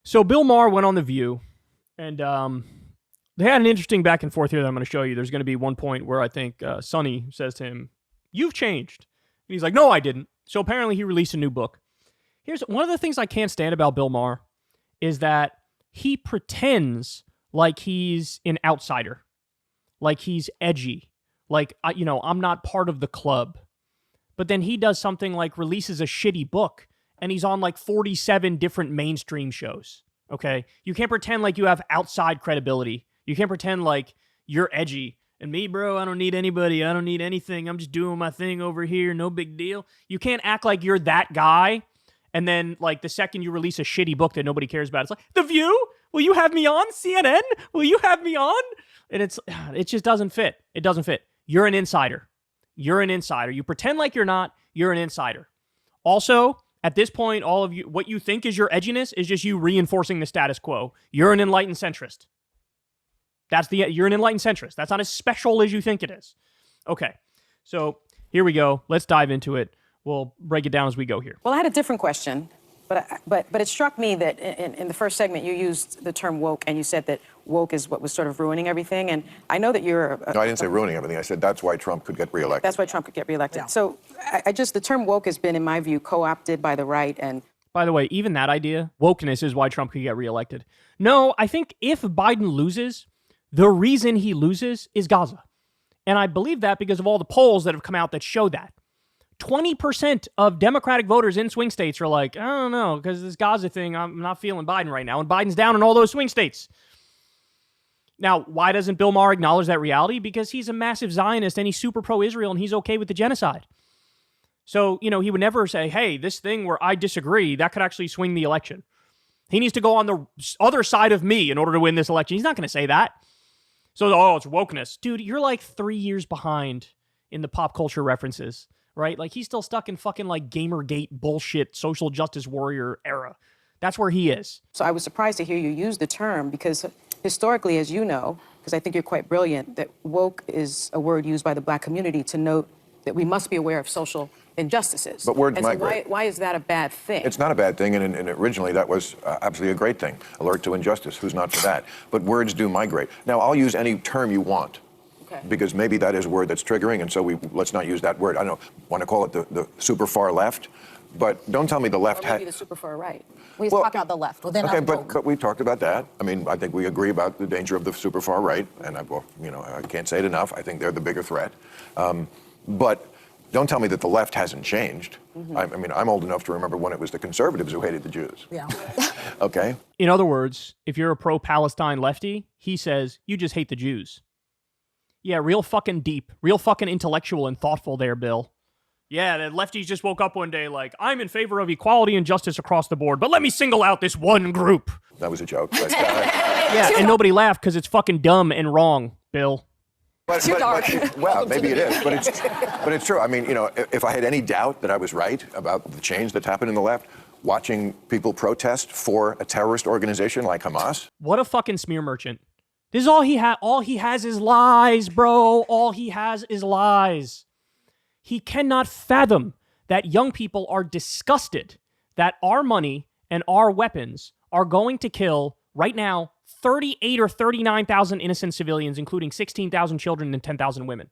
So Bill Maher went on The View, and they had an interesting back and forth here that I'm going to show you. There's going to be one point where I think Sonny says to him, "You've changed." And he's like, "No, I didn't." So apparently he released a new book. Here's one of the things I can't stand about Bill Maher is that he pretends like he's an outsider, like he's edgy, like, I'm not part of the club. But then he does something like releases a shitty book, and he's on like 47 different mainstream shows, okay? You can't pretend like you have outside credibility. You can't pretend like you're edgy. And me, bro, I don't need anybody. I don't need anything. I'm just doing my thing over here. No big deal. You can't act like you're that guy. And then, like, the second you release a shitty book that nobody cares about, it's like, The View? Will you have me on? CNN? Will you have me on? And it just doesn't fit. It doesn't fit. You're an insider. You're an insider. You pretend like you're not. You're an insider. Also, at this point, all of you, what you think is your edginess is just you reinforcing the status quo. You're an enlightened centrist. You're an enlightened centrist. That's not as special as you think it is. Okay, so here we go. Let's dive into it. We'll break it down as we go here. Well, I had a different question, but it struck me that in the first segment you used the term woke, and you said that woke is what was sort of ruining everything. And I know that you're... No, I didn't say ruining everything. I said that's why Trump could get reelected. That's why Trump could get reelected. Yeah. So the term woke has been, in my view, co-opted by the right. And by the way, even that idea, wokeness, is why Trump could get reelected. No, I think if Biden loses, the reason he loses is Gaza. And I believe that because of all the polls that have come out that show that. 20% of Democratic voters in swing states are like, I don't know, because this Gaza thing, I'm not feeling Biden right now. And Biden's down in all those swing states. Now, why doesn't Bill Maher acknowledge that reality? Because he's a massive Zionist and he's super pro-Israel and he's okay with the genocide. So, he would never say, hey, this thing where I disagree, that could actually swing the election. He needs to go on the other side of me in order to win this election. He's not going to say that. So, it's wokeness. Dude, you're like 3 years behind in the pop culture references, right? Like, he's still stuck in fucking, like, Gamergate bullshit, social justice warrior era. That's where he is. so I was surprised to hear you use the term, because historically, as you know, because I think you're quite brilliant, that woke is a word used by the black community to note that we must be aware of social injustices. But words and so migrate. why is that a bad thing? It's not a bad thing, and originally that was absolutely a great thing. Alert to injustice, who's not for that? But words do migrate. Now, I'll use any term you want, Okay. because maybe that is a word that's triggering, and so let's not use that word. I don't want to call it the super far left, but don't tell me the left Or maybe the super far right. We're Well, talking about the left. Well, they're Okay, not woke. but we talked about that. I mean, I think we agree about the danger of the super far right, and I can't say it enough. I think they're the bigger threat. But don't tell me that the left hasn't changed. Mm-hmm. I mean, I'm old enough to remember when it was the conservatives who hated the Jews. Yeah. Okay? In other words, if you're a pro-Palestine lefty, he says, you just hate the Jews. Yeah, real fucking deep, real fucking intellectual and thoughtful there, Bill. Yeah, the lefties just woke up one day like, I'm in favor of equality and justice across the board, but let me single out this one group. That was a joke. But, Yeah, and nobody laughed because it's fucking dumb and wrong, Bill. Too dark. well, maybe it is, but it's true. I mean, if I had any doubt that I was right about the change that's happened in the left, watching people protest for a terrorist organization like Hamas. What a fucking smear merchant. This is all he has. All he has is lies, bro. All he has is lies. He cannot fathom that young people are disgusted that our money and our weapons are going to kill, right now, 38 or 39,000 innocent civilians, including 16,000 children and 10,000 women.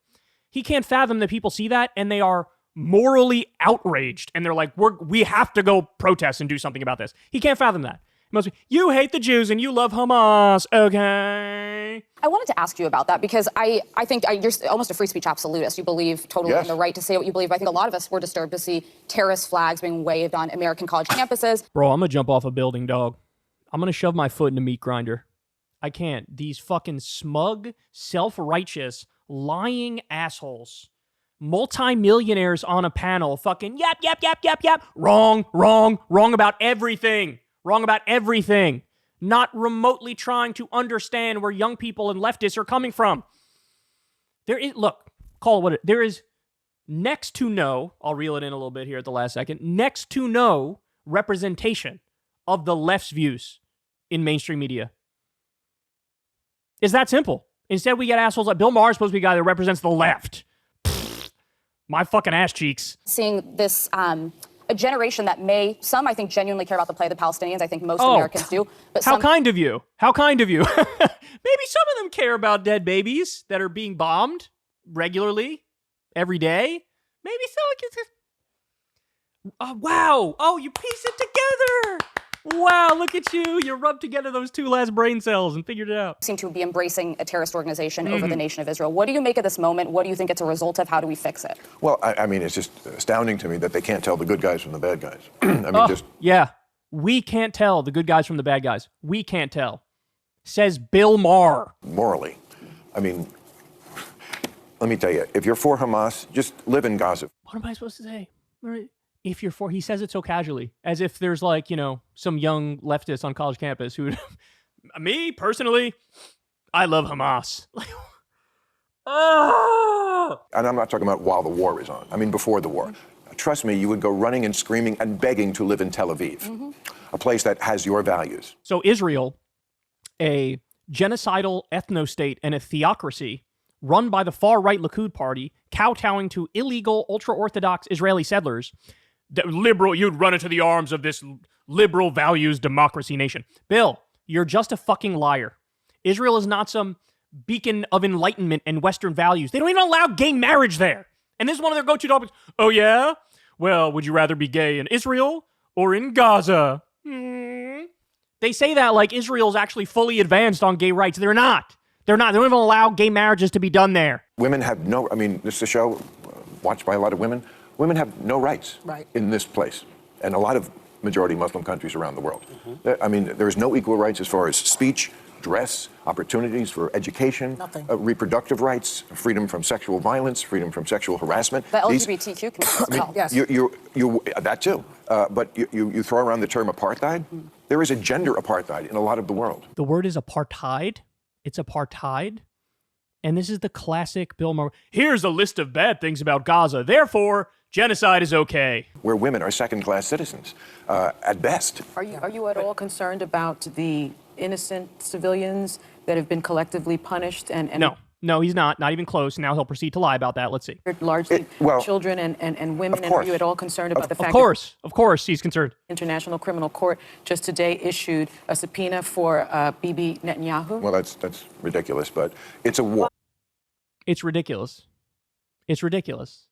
He can't fathom that people see that and they are morally outraged and they're like, we have to go protest and do something about this. He can't fathom that. He must be, you hate the Jews and you love Hamas, okay? I wanted to ask you about that because I think you're almost a free speech absolutist. You believe totally Yes. in the right to say what you believe. I think a lot of us were disturbed to see terrorist flags being waved on American college campuses. Bro, I'm gonna jump off a building, dog. I'm gonna shove my foot in a meat grinder. I can't. These fucking smug, self-righteous, lying assholes. Multi-millionaires on a panel fucking yap. Wrong about everything. Wrong about everything. Not remotely trying to understand where young people and leftists are coming from. There is next to no, I'll reel it in a little bit here at the last second, next to no representation of the left's views in mainstream media. It's that simple. Instead, we get assholes like Bill Maher is supposed to be a guy that represents the left. Pfft, my fucking ass cheeks. Seeing this a generation that some I think genuinely care about the plight of the Palestinians. I think most Americans do. But how kind of you. How kind of you. Maybe some of them care about dead babies that are being bombed regularly, every day. Maybe so. Wow. Oh, you piece it together. Wow, look at you. You rubbed together those two last brain cells and figured it out. Seem to be embracing a terrorist organization over the nation of Israel. What do you make of this moment? What do you think it's a result of? How do we fix it? Well, I mean, it's just astounding to me that they can't tell the good guys from the bad guys. I mean, Yeah, we can't tell the good guys from the bad guys. We can't tell. Says Bill Maher. Morally. I mean, let me tell you, if you're for Hamas, just live in Gaza. What am I supposed to say? If you're for, he says it so casually, as if there's like, some young leftists on college campus who, me personally, I love Hamas. And I'm not talking about while the war is on. I mean, before the war. Trust me, you would go running and screaming and begging to live in Tel Aviv, a place that has your values. So Israel, a genocidal ethno-state and a theocracy run by the far-right Likud party, kowtowing to illegal, ultra-Orthodox Israeli settlers, you'd run into the arms of this liberal values democracy nation. Bill, you're just a fucking liar. Israel is not some beacon of enlightenment and Western values. They don't even allow gay marriage there. And this is one of their go-to topics. Oh, yeah? Well, would you rather be gay in Israel or in Gaza? They say that like Israel's actually fully advanced on gay rights. They're not. They don't even allow gay marriages to be done there. Women have this is a show watched by a lot of women. Women have no rights in this place and a lot of majority Muslim countries around the world. I mean, there's no equal rights as far as speech, dress, opportunities for education, reproductive rights, freedom from sexual violence, freedom from sexual harassment. The LGBTQ community. Yes. You that too. But you throw around the term apartheid. There is a gender apartheid in a lot of the world. The word is apartheid. It's apartheid. And this is the classic Bill Maher. Here's a list of bad things about Gaza. Therefore, genocide is okay. Where women are second-class citizens, at best. Are you at all concerned about the innocent civilians that have been collectively punished? And No, he's not. Not even close. Now he'll proceed to lie about that. Let's see. Largely children and women. And are you at all concerned about the fact Of course, he's concerned. International Criminal Court just today issued a subpoena for Bibi Netanyahu? Well, that's ridiculous, but it's a war. It's ridiculous. It's ridiculous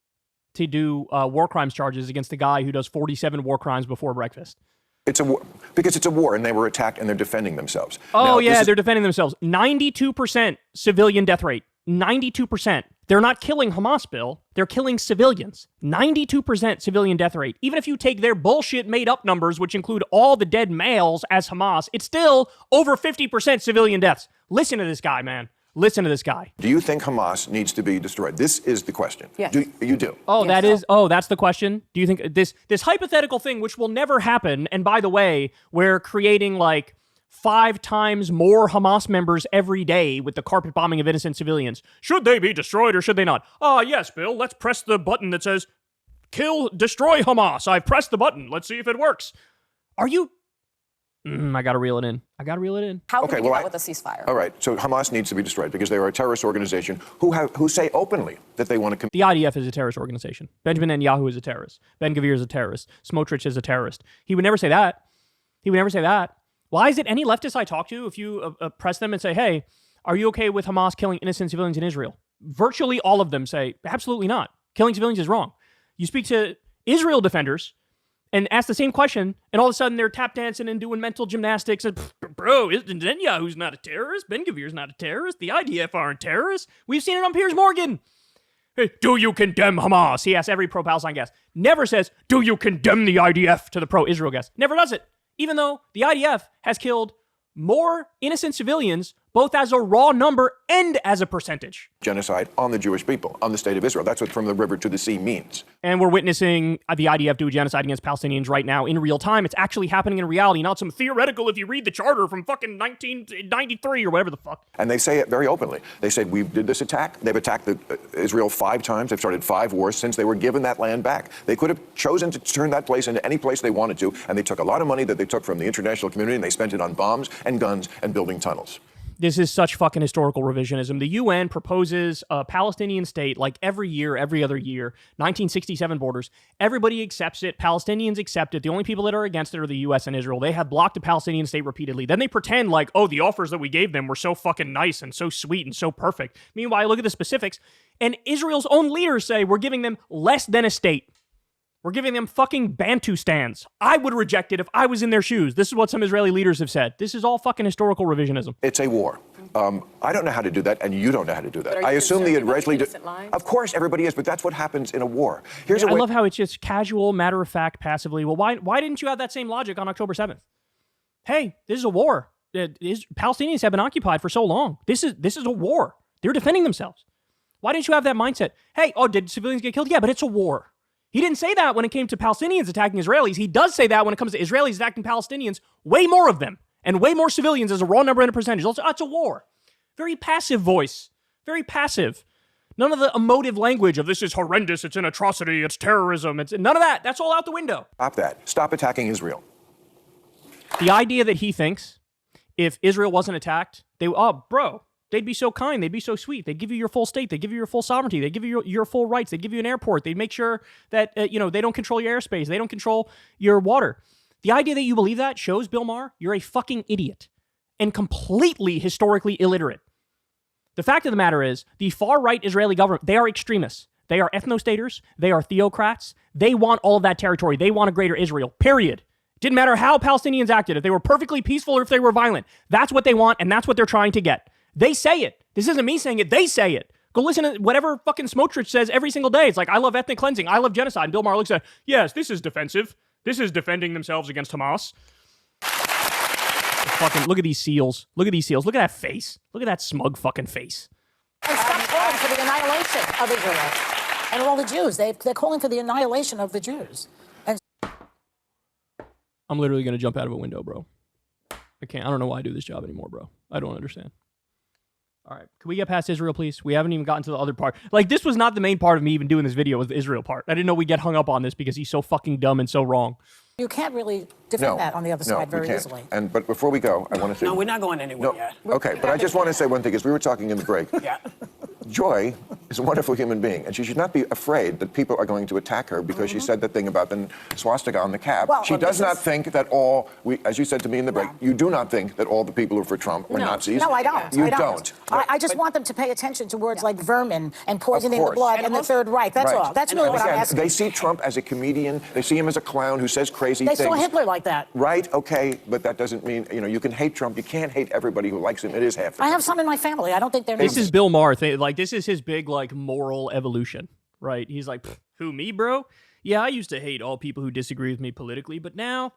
to do war crimes charges against a guy who does 47 war crimes before breakfast. It's a war because it's a war, and they were attacked, and they're defending themselves. Oh, now, they're defending themselves. 92% civilian death rate. 92%. They're not killing Hamas, Bill. They're killing civilians. 92% civilian death rate. Even if you take their bullshit made-up numbers, which include all the dead males as Hamas, it's still over 50% civilian deaths. Listen to this guy, man. Listen to this guy. Do you think Hamas needs to be destroyed? This is the question. Yes. You do. Oh, yes, that's the question. Do you think this hypothetical thing, which will never happen, and by the way, we're creating like 5 times more Hamas members every day with the carpet bombing of innocent civilians. Should they be destroyed or should they not? Yes, Bill, let's press the button that says, destroy Hamas. I've pressed the button. Let's see if it works. Are you... I gotta reel it in. How do we do that with a ceasefire? All right, so Hamas needs to be destroyed because they are a terrorist organization who say openly that they want to... The IDF is a terrorist organization. Benjamin Netanyahu is a terrorist. Ben-Gvir is a terrorist. Smotrich is a terrorist. He would never say that. Why is it any leftist I talk to, if you press them and say, hey, are you okay with Hamas killing innocent civilians in Israel? Virtually all of them say, absolutely not. Killing civilians is wrong. You speak to Israel defenders and ask the same question, and all of a sudden they're tap dancing and doing mental gymnastics. And, bro, Netanyahu's not a terrorist. Ben-Gvir's not a terrorist. The IDF aren't terrorists. We've seen it on Piers Morgan. Hey, do you condemn Hamas? He asks every pro-Palestine guest. Never says, do you condemn the IDF to the pro-Israel guest. Never does it. Even though the IDF has killed more innocent civilians, both as a raw number and as a percentage. Genocide on the Jewish people, on the state of Israel. That's what from the river to the sea means. And we're witnessing the IDF do genocide against Palestinians right now in real time. It's actually happening in reality, not some theoretical if you read the charter from fucking 1993 or whatever the fuck. And they say it very openly. They said, we did this attack. They've attacked Israel 5 times. They've started 5 wars since they were given that land back. They could have chosen to turn that place into any place they wanted to, and they took a lot of money that they took from the international community, and they spent it on bombs and guns and building tunnels. This is such fucking historical revisionism. The UN proposes a Palestinian state like every year, every other year, 1967 borders. Everybody accepts it. Palestinians accept it. The only people that are against it are the US and Israel. They have blocked a Palestinian state repeatedly. Then they pretend like, oh, the offers that we gave them were so fucking nice and so sweet and so perfect. Meanwhile, look at the specifics. And Israel's own leaders say we're giving them less than a state. We're giving them fucking Bantustans. I would reject it if I was in their shoes. This is what some Israeli leaders have said. This is all fucking historical revisionism. It's a war. I don't know how to do that, and you don't know how to do that. But I assume the Israeli... lines? Of course, everybody is, but that's what happens in a war. I love how it's just casual, matter-of-fact, passively. Well, why didn't you have that same logic on October 7th? Hey, this is a war. Palestinians have been occupied for so long. This is a war. They're defending themselves. Why didn't you have that mindset? Hey, did civilians get killed? Yeah, but it's a war. He didn't say that when it came to Palestinians attacking Israelis. He does say that when it comes to Israelis attacking Palestinians, way more of them, and way more civilians as a raw number and a percentage. It's a war. Very passive voice. Very passive. None of the emotive language of this is horrendous, it's an atrocity, it's terrorism, it's none of that. That's all out the window. Stop that. Stop attacking Israel. The idea that he thinks if Israel wasn't attacked, they'd be so kind. They'd be so sweet. They'd give you your full state. They'd give you your full sovereignty. They'd give you your full rights. They'd give you an airport. They'd make sure that, they don't control your airspace. They don't control your water. The idea that you believe that shows, Bill Maher, you're a fucking idiot and completely historically illiterate. The fact of the matter is, the far-right Israeli government, they are extremists. They are ethnostaters. They are theocrats. They want all of that territory. They want a greater Israel, period. Didn't matter how Palestinians acted, if they were perfectly peaceful or if they were violent. That's what they want, and that's what they're trying to get. They say it. This isn't me saying it. They say it. Go listen to whatever fucking Smotrich says every single day. It's like, I love ethnic cleansing. I love genocide. And Bill Maher looks at, yes, this is defensive. This is defending themselves against Hamas. Fucking look at these seals. Look at these seals. Look at that face. Look at that smug fucking face. And stop calling for the annihilation of Israel and all the Jews. They're calling for the annihilation of the Jews. And I'm literally going to jump out of a window, bro. I can't. I don't know why I do this job anymore, bro. I don't understand. All right. Can we get past Israel, please? We haven't even gotten to the other part. Like, this was not the main part of me even doing this video, was the Israel part. I didn't know we'd get hung up on this because he's so fucking dumb and so wrong. you can't really defend that on the other side very easily. But before we go, I want to say... No, we're not going anywhere yet. Okay, but I just want to say one thing, because we were talking in the break. Yeah. Joy is a wonderful human being, and she should not be afraid that people are going to attack her because she said the thing about the swastika on the cab. Well, she does not think that all, as you said to me in the break, you do not think that all the people who are for Trump were Nazis. No, I don't. You I don't. I just want them to pay attention to words like vermin and poisoning the blood and the Third Reich. That's all. That's really what I'm asking. They see Trump as a comedian. They see him as a clown who says crazy things. They saw Hitler like that. Right, okay, but that doesn't mean, you can hate Trump. You can't hate everybody who likes him. It is half the I have some in my family. I don't think they're This Nazis. is Bill Maher. This is his big, moral evolution, right? He's like, who, me, bro? Yeah, I used to hate all people who disagree with me politically, but now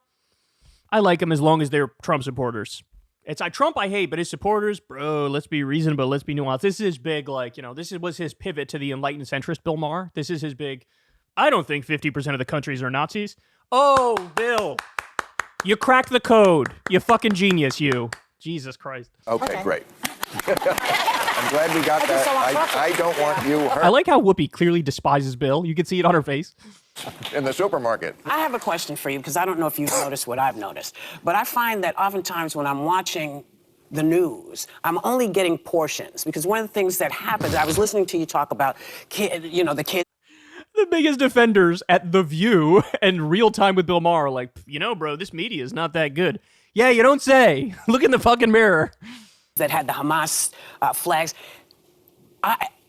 I like them as long as they're Trump supporters. It's like Trump I hate, but his supporters, bro, let's be reasonable, let's be nuanced. This is his big, this was his pivot to the enlightened centrist, Bill Maher. This is his big, I don't think 50% of the countries are Nazis. Oh, Bill, you cracked the code. You fucking genius, you. Jesus Christ. Okay. Great. I'm glad we got that. I don't want you hurt. I like how Whoopi clearly despises Bill. You can see it on her face. In the supermarket. I have a question for you, because I don't know if you've noticed what I've noticed. But I find that oftentimes when I'm watching the news, I'm only getting portions. Because one of the things that happens, I was listening to you talk about, the kids. The biggest defenders at The View and Real Time with Bill Maher are like, bro, this media is not that good. Yeah, you don't say. Look in the fucking mirror. That had the Hamas flags.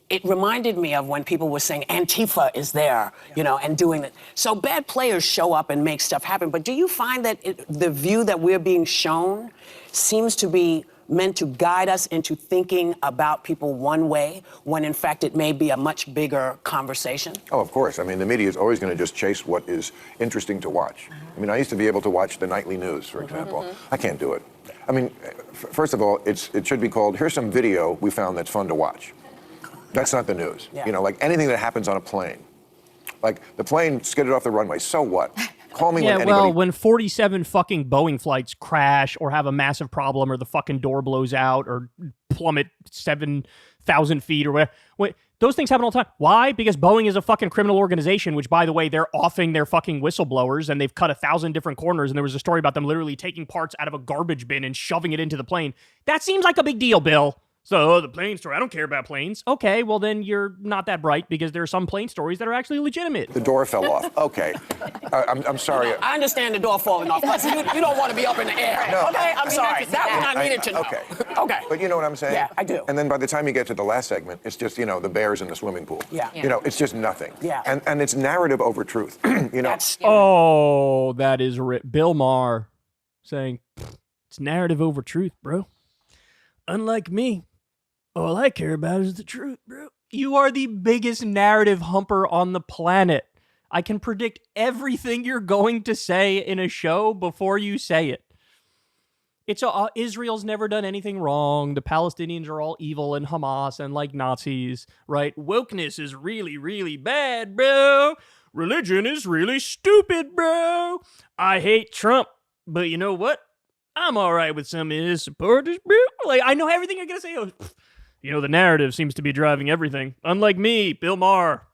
It reminded me of when people were saying Antifa is there, and doing it. So bad players show up and make stuff happen. But do you find that the view that we're being shown seems to be meant to guide us into thinking about people one way, when in fact it may be a much bigger conversation? Oh, of course. I mean, the media is always going to just chase what is interesting to watch. I mean, I used to be able to watch the nightly news, for example. I can't do it. I mean, first of all, it should be called, here's some video we found that's fun to watch. That's not the news. Yeah. Like anything that happens on a plane. Like the plane skidded off the runway, so what? Call me Yeah, when anybody... well, when 47 fucking Boeing flights crash or have a massive problem or the fucking door blows out or plummet 7,000 feet or whatever. Wait, those things happen all the time. Why? Because Boeing is a fucking criminal organization, which, by the way, they're offing their fucking whistleblowers and they've cut 1,000 different corners. And there was a story about them literally taking parts out of a garbage bin and shoving it into the plane. That seems like a big deal, Bill. So, the plane story, I don't care about planes. Okay, well then you're not that bright because there are some plane stories that are actually legitimate. The door fell off. Okay. I'm sorry. I understand the door falling off. But you don't want to be up in the air. No. Okay, I'm sorry. That one I needed to know. Okay. Okay. But you know what I'm saying? Yeah, I do. And then by the time you get to the last segment, it's just, the bears in the swimming pool. Yeah. It's just nothing. Yeah. And it's narrative over truth. Oh, that is Bill Maher saying, it's narrative over truth, bro. Unlike me, all I care about is the truth, bro. You are the biggest narrative humper on the planet. I can predict everything you're going to say in a show before you say it. It's Israel's never done anything wrong. The Palestinians are all evil and Hamas and like Nazis, right? Wokeness is really, really bad, bro. Religion is really stupid, bro. I hate Trump, but you know what? I'm all right with some of his supporters, bro. Like, I know everything you're going to say. The narrative seems to be driving everything. Unlike me, Bill Maher,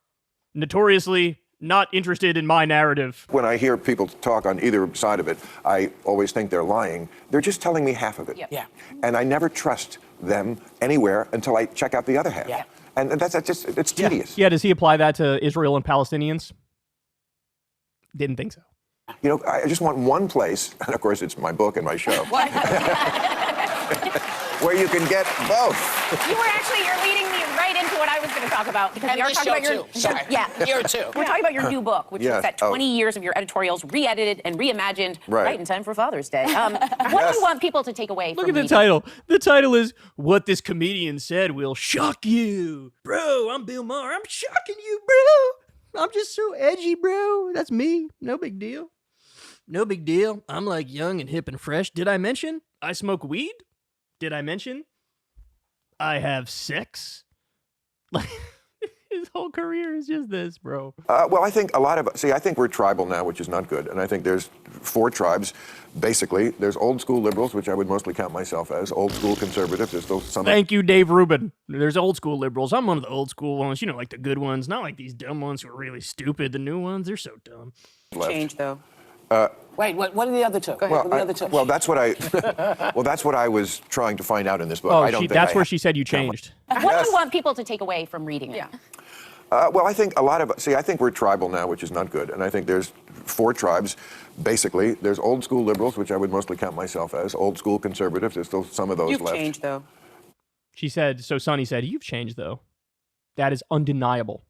notoriously not interested in my narrative. When I hear people talk on either side of it, I always think they're lying. They're just telling me half of it. Yeah. And I never trust them anywhere until I check out the other half. Yeah. And that's just, it's tedious. Yeah, does he apply that to Israel and Palestinians? Didn't think so. I just want one place, and of course it's my book and my show, where you can get both. You're leading me right into what I was going to talk about. Because And we are this talking show, about too. Sorry. Here, too. We're talking about your new book, which Yes. is that 20 years of your editorials re-edited and reimagined Right. in time for Father's Day. What do you want people to take away Look from at the reading? title. The title is What This Comedian Said Will Shock You. Bro, I'm Bill Maher. I'm shocking you, bro. I'm just so edgy, bro. That's me. No big deal. No big deal. I'm like young and hip and fresh. Did I mention I smoke weed? Did I mention I have sex? Like, his whole career is just this, bro. Well, I think I think we're tribal now, which is not good. And I think there's 4 tribes, basically. There's old school liberals, which I would mostly count myself as. Old school conservatives. There's still some. Thank you, Dave Rubin. There's old school liberals. I'm one of the old school ones, like the good ones, not like these dumb ones who are really stupid. The new ones, they're so dumb. left. Change, though. Wait, what are the other two? Go ahead. What are the other two? Well, that's what I was trying to find out in this book. Oh, I don't think that's I where have. she said you changed. What do you want people to take away from reading it? Well, I think I think we're tribal now, which is not good. And I think there's 4 tribes, basically. There's old school liberals, which I would mostly count myself as. Old school conservatives. There's still some of those You've left. changed, though. She said, so Sonny said, you've changed, though. That is undeniable.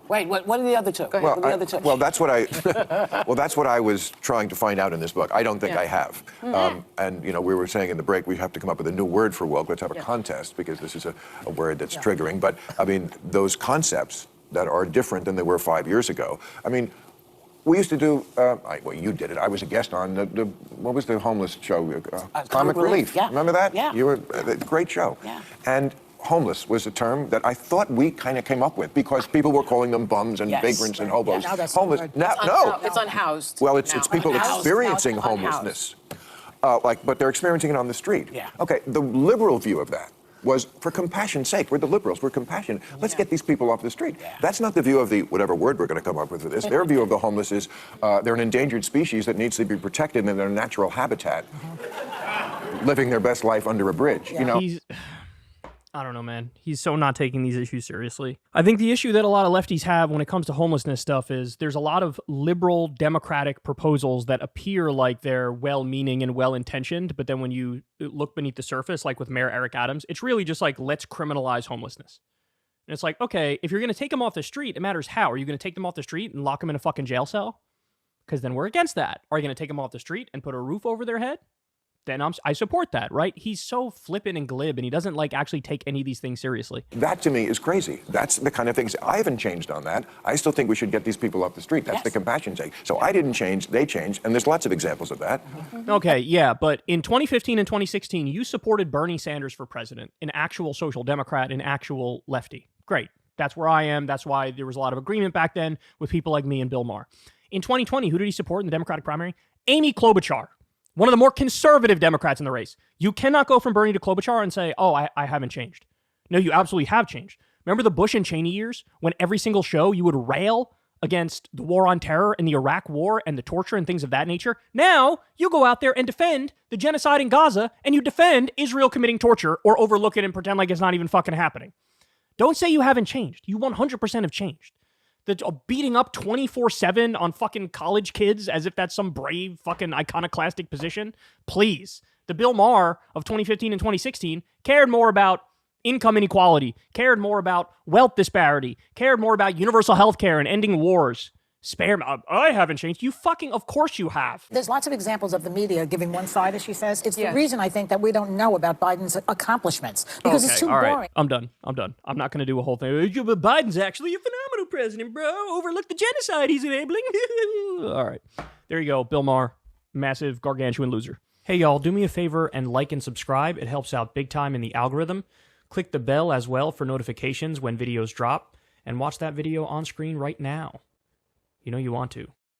Wait, what are the other two? Go ahead. What are the other two? Well, that's what I was trying to find out in this book. I don't think I have. And we were saying in the break we have to come up with a new word for woke. Let's have a contest because this is a word that's triggering. But I mean, those concepts that are different than they were 5 years ago. I mean, we used to do. Well, you did it. I was a guest on what was the homeless show? Comic Relief. Yeah. Remember that? Yeah. You were great show. Yeah. And homeless was a term that I thought we kind of came up with because people were calling them bums and vagrants and hobos. Now that's Homeless. not No, good. no. It's unhoused. Well, it's people Unhoused. experiencing Unhoused. homelessness, but they're experiencing it on the street. Yeah. Okay. The liberal view of that was for compassion's sake. We're the liberals. We're compassionate. Let's get these people off the street. Yeah. That's not the view of the whatever word we're going to come up with for this. Their view of the homeless is they're an endangered species that needs to be protected in their natural habitat, living their best life under a bridge. I don't know, man. He's so not taking these issues seriously. I think the issue that a lot of lefties have when it comes to homelessness stuff is there's a lot of liberal democratic proposals that appear like they're well-meaning and well-intentioned, but then when you look beneath the surface, like with Mayor Eric Adams, it's really just like, let's criminalize homelessness. And it's like, okay, if you're going to take them off the street, it matters how. Are you going to take them off the street and lock them in a fucking jail cell? Because then we're against that. Are you going to take them off the street and put a roof over their head? Then I support that, right? He's so flippant and glib, and he doesn't actually take any of these things seriously. That to me is crazy. That's the kind of things I haven't changed on that. I still think we should get these people off the street. That's the compassion sake. So I didn't change, they changed, and there's lots of examples of that. Okay, yeah, but in 2015 and 2016, you supported Bernie Sanders for president, an actual social democrat, an actual lefty. Great. That's where I am. That's why there was a lot of agreement back then with people like me and Bill Maher. In 2020, who did he support in the Democratic primary? Amy Klobuchar, one of the more conservative Democrats in the race. You cannot go from Bernie to Klobuchar and say, oh, I haven't changed. No, you absolutely have changed. Remember the Bush and Cheney years when every single show you would rail against the war on terror and the Iraq war and the torture and things of that nature? Now you go out there and defend the genocide in Gaza, and you defend Israel committing torture, or overlook it and pretend like it's not even fucking happening. Don't say you haven't changed. You 100% have changed. The beating up 24/7 on fucking college kids as if that's some brave fucking iconoclastic position. Please. The Bill Maher of 2015 and 2016 cared more about income inequality, cared more about wealth disparity, cared more about universal health care and ending wars. Spare me. I haven't changed. You fucking, of course you have. There's lots of examples of the media giving one side, as she says. It's the reason, I think, that we don't know about Biden's accomplishments, because it's too boring. I'm done. I'm not going to do a whole thing. But Biden's actually a phenomenal president, bro. Overlook the genocide he's enabling. All right. There you go. Bill Maher. Massive, gargantuan loser. Hey, y'all, do me a favor and like and subscribe. It helps out big time in the algorithm. Click the bell as well for notifications when videos drop. And watch that video on screen right now. You know you want to.